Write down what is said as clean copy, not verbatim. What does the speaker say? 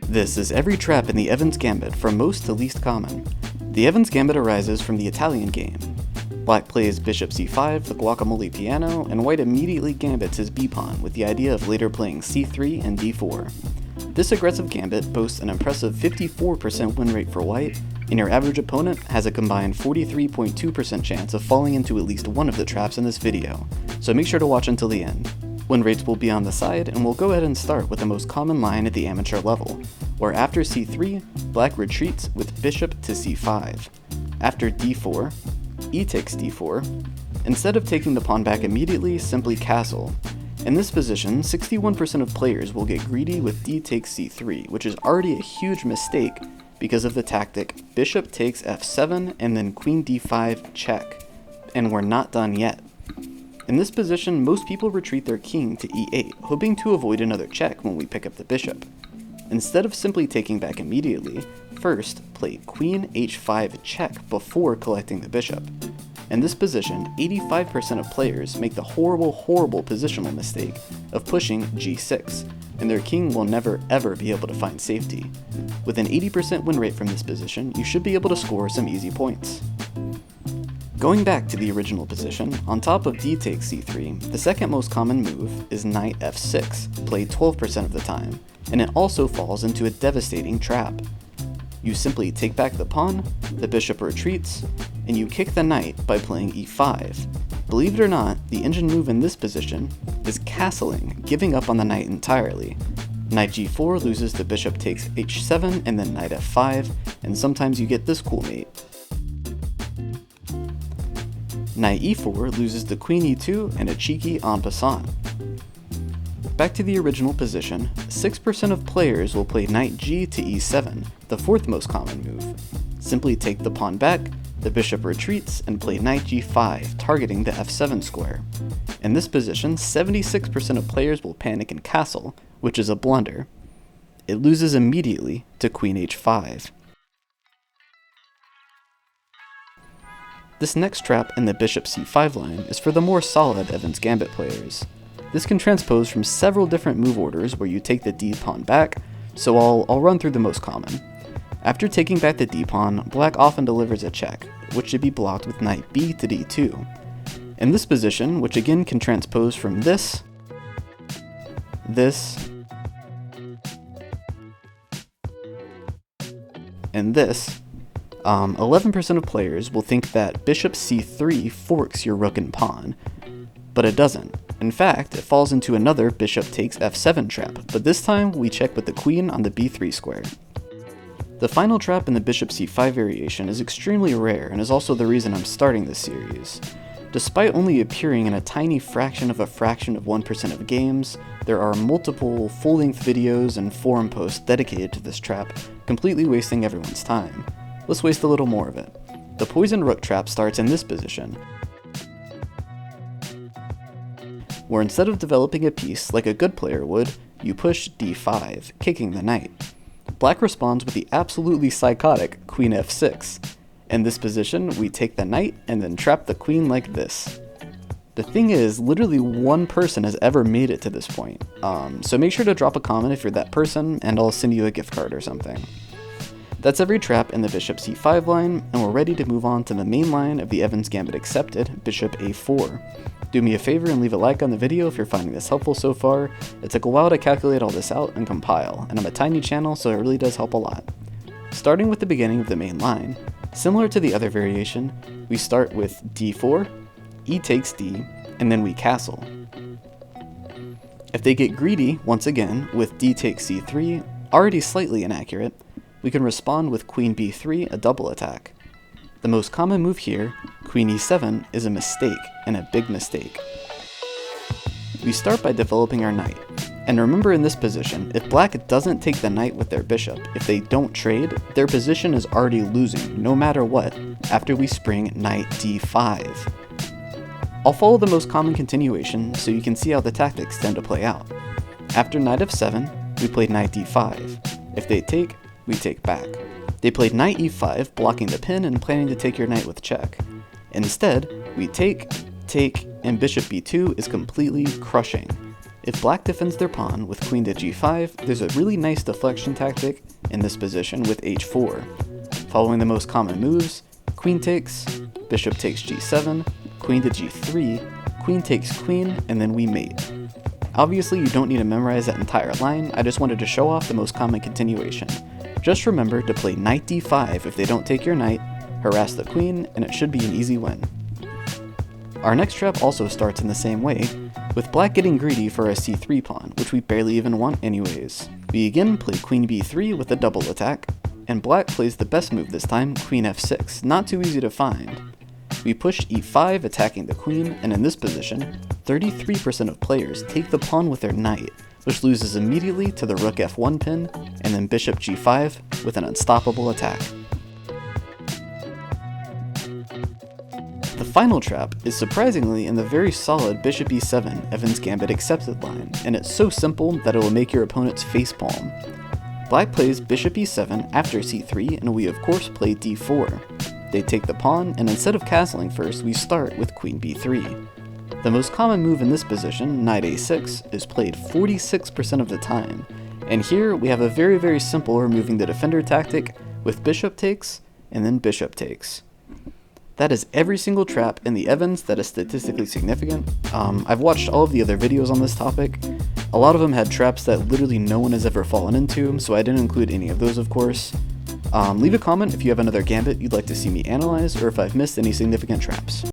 This is every trap in the Evans Gambit from most to least common. The Evans Gambit arises from the Italian game. Black plays bishop c5, the guacamole piano, and white immediately gambits his b-pawn with the idea of later playing c3 and d4. This aggressive gambit boasts an impressive 54% win rate for white, and your average opponent has a combined 43.2% chance of falling into at least one of the traps in this video, so make sure to watch until the end. Win rates will be on the side, and we'll go ahead and start with the most common line at the amateur level, where after c3, black retreats with bishop to c5. After d4, e takes d4. Instead of taking the pawn back immediately, simply castle. In this position, 61% of players will get greedy with d takes c3, which is already a huge mistake because of the tactic bishop takes f7 and then queen d5 check. And we're not done yet. In this position, most people retreat their king to e8, hoping to avoid another check when we pick up the bishop. Instead of simply taking back immediately, first play queen h5 check before collecting the bishop. In this position, 85% of players make the horrible positional mistake of pushing g6, and their king will never ever be able to find safety. With an 80% win rate from this position, you should be able to score some easy points. Going back to the original position, on top of d takes c3, the second most common move is knight f6, played 12% of the time, and it also falls into a devastating trap. You simply take back the pawn, the bishop retreats, and you kick the knight by playing e5. Believe it or not, the engine move in this position is castling, giving up on the knight entirely. Knight g4 loses to bishop takes h7 and then knight f5, and sometimes you get this cool mate. Knight e4 loses to queen e2 and a cheeky en passant. Back to the original position, 6% of players will play knight g to e7, the fourth most common move. Simply take the pawn back, the bishop retreats, and play knight g5, targeting the f7 square. In this position, 76% of players will panic and castle, which is a blunder. It loses immediately to queen h5. This next trap in the bishop c5 line is for the more solid Evans Gambit players. This can transpose from several different move orders where you take the d-pawn back, so I'll run through the most common. After taking back the d-pawn, black often delivers a check, which should be blocked with knight b to d2. In this position, which again can transpose from this, and this, 11% of players will think that bishop c3 forks your rook and pawn, but it doesn't. In fact, it falls into another bishop takes f7 trap, but this time we check with the queen on the b3 square. The final trap in the bishop c5 variation is extremely rare and is also the reason I'm starting this series. Despite only appearing in a tiny fraction of 1% of games, there are multiple full-length videos and forum posts dedicated to this trap, completely wasting everyone's time. Let's waste a little more of it. The poison rook trap starts in this position, where instead of developing a piece like a good player would, you push d5, kicking the knight. Black responds with the absolutely psychotic queen f6. In this position, we take the knight and then trap the queen like this. The thing is, literally one person has ever made it to this point, so make sure to drop a comment if you're that person, and I'll send you a gift card or something. That's every trap in the bishop c5 line, and we're ready to move on to the main line of the Evans Gambit accepted, bishop a4. Do me a favor and leave a like on the video if you're finding this helpful so far. It took a while to calculate all this out and compile, and I'm a tiny channel so it really does help a lot. Starting with the beginning of the main line, similar to the other variation, we start with d4, e takes d, and then we castle. If they get greedy, once again, with d takes c3, already slightly inaccurate, we can respond with queen b3, a double attack. The most common move here, queen e7, is a mistake, and a big mistake. We start by developing our knight, and remember in this position, if black doesn't take the knight with their bishop, if they don't trade, their position is already losing, no matter what, after we spring knight d5. I'll follow the most common continuation so you can see how the tactics tend to play out. After knight f7, we played knight d5. If they take, we take back. They played knight e5, blocking the pin and planning to take your knight with check. Instead, we take, and bishop b2 is completely crushing. If black defends their pawn with queen to g5, there's a really nice deflection tactic in this position with h4. Following the most common moves, queen takes, bishop takes g7, queen to g3, queen takes queen, and then we mate. Obviously you don't need to memorize that entire line, I just wanted to show off the most common continuation. Just remember to play knight d5 if they don't take your knight, harass the queen, and it should be an easy win. Our next trap also starts in the same way, with black getting greedy for a c3 pawn, which we barely even want anyways. We again play queen b3 with a double attack, and black plays the best move this time, queen f6, not too easy to find. We push e5 attacking the queen, and in this position, 33% of players take the pawn with their knight, which loses immediately to the rook f1 pin, and then bishop g5 with an unstoppable attack. The final trap is surprisingly in the very solid bishop e7 Evans Gambit accepted line, and it's so simple that it will make your opponent's facepalm. Black plays bishop e7 after c3, and we of course play d4. They take the pawn, and instead of castling first, we start with queen b3. The most common move in this position, knight a6, is played 46% of the time, and here we have a very simple removing the defender tactic with bishop takes, and then bishop takes. That is every single trap in the Evans that is statistically significant. I've watched all of the other videos on this topic. A lot of them had traps that literally no one has ever fallen into, so I didn't include any of those of course. Leave a comment if you have another gambit you'd like to see me analyze, or if I've missed any significant traps.